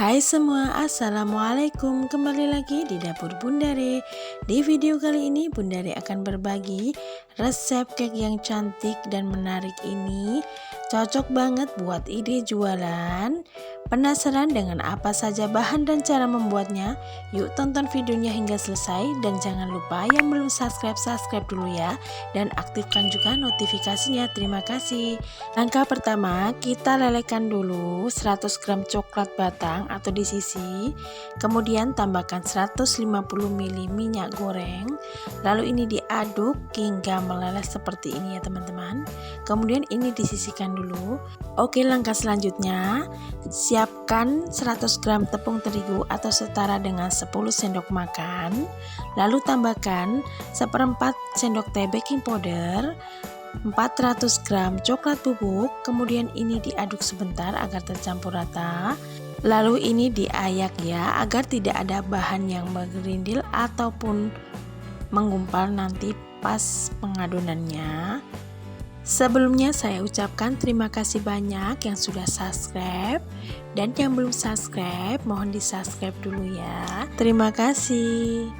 Hai semua, assalamualaikum. Kembali lagi di dapur Bundare. Di video kali ini Bundare akan berbagi resep cake yang cantik dan menarik ini. Cocok banget buat ide jualan. Penasaran dengan apa saja bahan dan cara membuatnya? Yuk tonton videonya hingga selesai. Dan jangan lupa yang belum subscribe dulu ya. Dan aktifkan juga notifikasinya. Terima kasih. Langkah pertama, kita lelehkan dulu 100 gram coklat batang atau di sisi, kemudian tambahkan 150 ml minyak goreng, lalu ini diaduk hingga meleleh seperti ini ya teman-teman. Kemudian ini disisihkan dulu. Oke, langkah selanjutnya siapkan 100 gram tepung terigu atau setara dengan 10 sendok makan, lalu tambahkan 1/4 sendok teh baking powder, 400 gram coklat bubuk, kemudian ini diaduk sebentar agar tercampur rata. Lalu ini diayak ya, agar tidak ada bahan yang bergerindil ataupun menggumpal nanti pas pengadonannya. Sebelumnya saya ucapkan terima kasih banyak yang sudah subscribe, dan yang belum subscribe mohon di subscribe dulu ya. Terima kasih.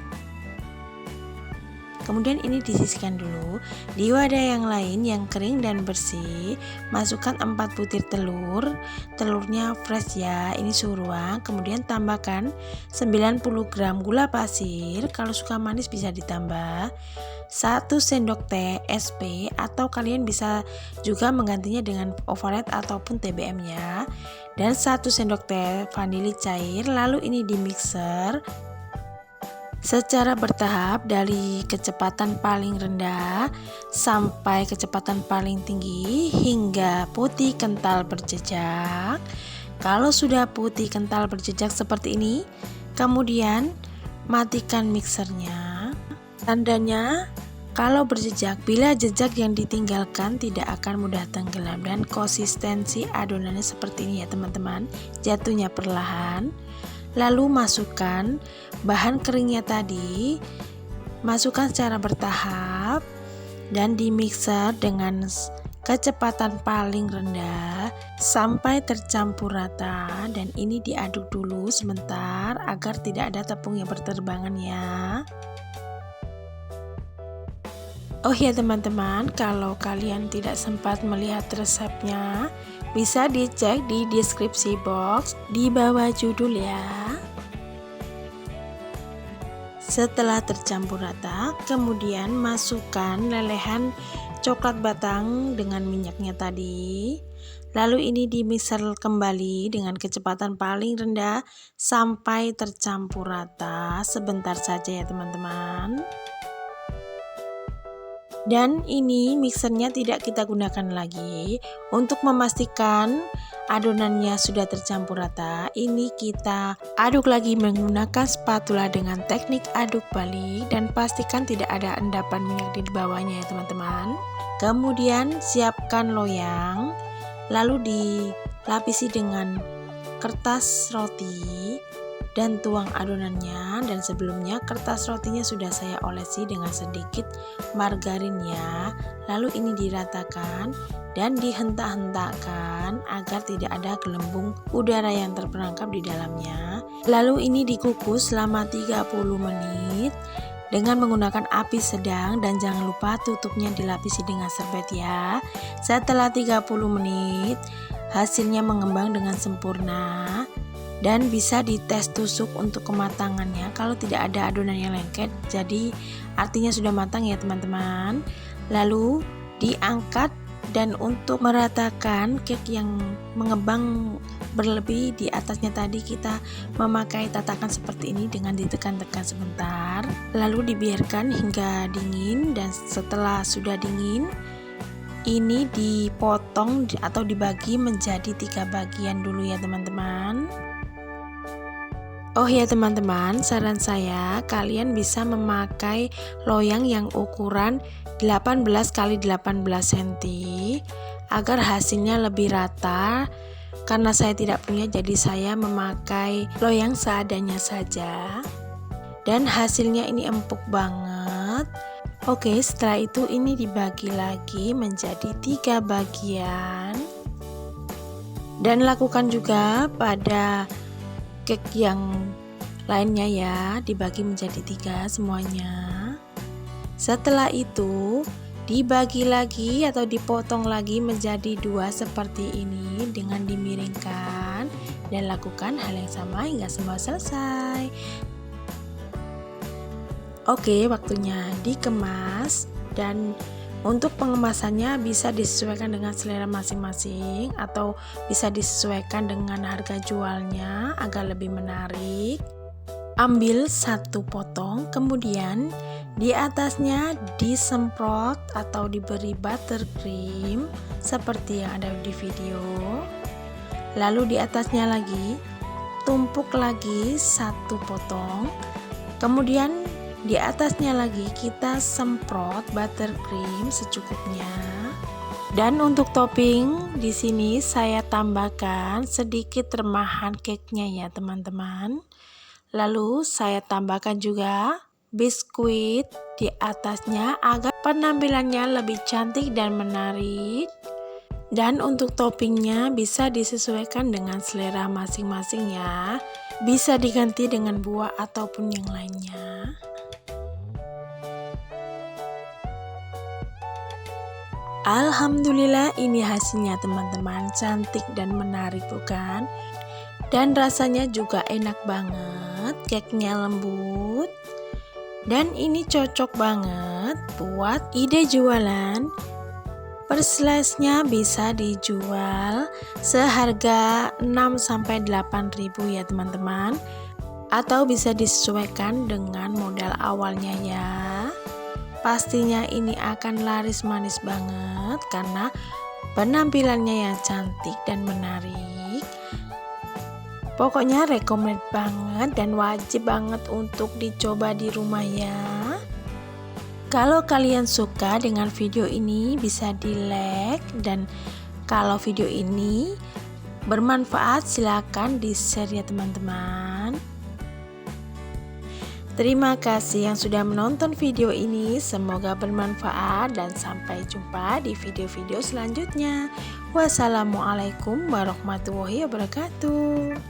Kemudian ini disisihkan dulu. Di wadah yang lain yang kering dan bersih, masukkan 4 butir telur. Telurnya fresh ya, ini suhu ruang. Kemudian tambahkan 90 gram gula pasir, kalau suka manis bisa ditambah. 1 sendok teh SP atau kalian bisa juga menggantinya dengan overnight ataupun TBM ya. Dan 1 sendok teh vanili cair, lalu ini di mixer secara bertahap dari kecepatan paling rendah sampai kecepatan paling tinggi hingga putih kental berjejak. Kalau sudah putih kental berjejak seperti ini, kemudian matikan mixernya. Tandanya kalau berjejak, bila jejak yang ditinggalkan tidak akan mudah tenggelam, dan konsistensi adonannya seperti ini ya teman-teman, jatuhnya perlahan. Lalu masukkan bahan keringnya tadi, masukkan secara bertahap dan di mixer dengan kecepatan paling rendah sampai tercampur rata, dan ini diaduk dulu sebentar agar tidak ada tepung yang berterbangan ya. Oh ya teman-teman, kalau kalian tidak sempat melihat resepnya, bisa dicek di deskripsi box di bawah judul ya. Setelah tercampur rata, kemudian masukkan lelehan coklat batang dengan minyaknya tadi. Lalu ini di mixer kembali dengan kecepatan paling rendah sampai tercampur rata. Sebentar saja ya teman-teman. Dan ini mixernya tidak kita gunakan lagi. Untuk memastikan adonannya sudah tercampur rata, ini kita aduk lagi menggunakan spatula dengan teknik aduk balik, dan pastikan tidak ada endapan minyak di bawahnya ya teman-teman. Kemudian siapkan loyang, lalu dilapisi dengan kertas roti dan tuang adonannya. Dan sebelumnya kertas rotinya sudah saya olesi dengan sedikit margarin ya. Lalu ini diratakan dan dihentak-hentakkan agar tidak ada gelembung udara yang terperangkap di dalamnya. Lalu ini dikukus selama 30 menit dengan menggunakan api sedang, dan jangan lupa tutupnya dilapisi dengan serbet ya. Setelah 30 menit hasilnya mengembang dengan sempurna, dan bisa dites tusuk untuk kematangannya. Kalau tidak ada adonan yang lengket, jadi artinya sudah matang ya teman-teman. Lalu diangkat, dan untuk meratakan cake yang mengembang berlebih di atasnya tadi, kita memakai tatakan seperti ini dengan ditekan-tekan sebentar. Lalu dibiarkan hingga dingin, dan setelah sudah dingin, ini dipotong atau dibagi menjadi 3 bagian dulu ya teman-teman. Oh ya teman-teman, saran saya kalian bisa memakai loyang yang ukuran 18 x 18 cm agar hasilnya lebih rata. Karena saya tidak punya, jadi saya memakai loyang seadanya saja, dan hasilnya ini empuk banget. Oke, setelah itu ini dibagi lagi menjadi 3 bagian, dan lakukan juga pada cake yang lainnya ya, dibagi menjadi 3 semuanya. Setelah itu dibagi lagi atau dipotong lagi menjadi 2 seperti ini dengan dimiringkan dan lakukan hal yang sama hingga semua selesai. Oke, waktunya dikemas, dan untuk pengemasannya bisa disesuaikan dengan selera masing-masing atau bisa disesuaikan dengan harga jualnya agar lebih menarik. Ambil 1 potong, kemudian di atasnya disemprot atau diberi buttercream seperti yang ada di video. Lalu di atasnya lagi tumpuk lagi 1 potong, kemudian di atasnya lagi kita semprot buttercream secukupnya. Dan untuk topping di sini saya tambahkan sedikit remahan cake-nya ya teman-teman. Lalu saya tambahkan juga biskuit di atasnya agar penampilannya lebih cantik dan menarik. Dan untuk toppingnya bisa disesuaikan dengan selera masing-masing ya. Bisa diganti dengan buah ataupun yang lainnya. Alhamdulillah, ini hasilnya teman-teman, cantik dan menarik bukan? Dan rasanya juga enak banget, cake-nya lembut. Dan ini cocok banget buat ide jualan. Per slice-nya bisa dijual seharga 6-8 ribu ya teman-teman. Atau bisa disesuaikan dengan modal awalnya ya. Pastinya ini akan laris manis banget karena penampilannya yang cantik dan menarik. Pokoknya recommend banget dan wajib banget untuk dicoba di rumah ya. Kalau kalian suka dengan video ini bisa di like, dan kalau video ini bermanfaat silakan di share ya teman-teman. Terima kasih yang sudah menonton video ini, semoga bermanfaat dan sampai jumpa di video-video selanjutnya. Wassalamualaikum warahmatullahi wabarakatuh.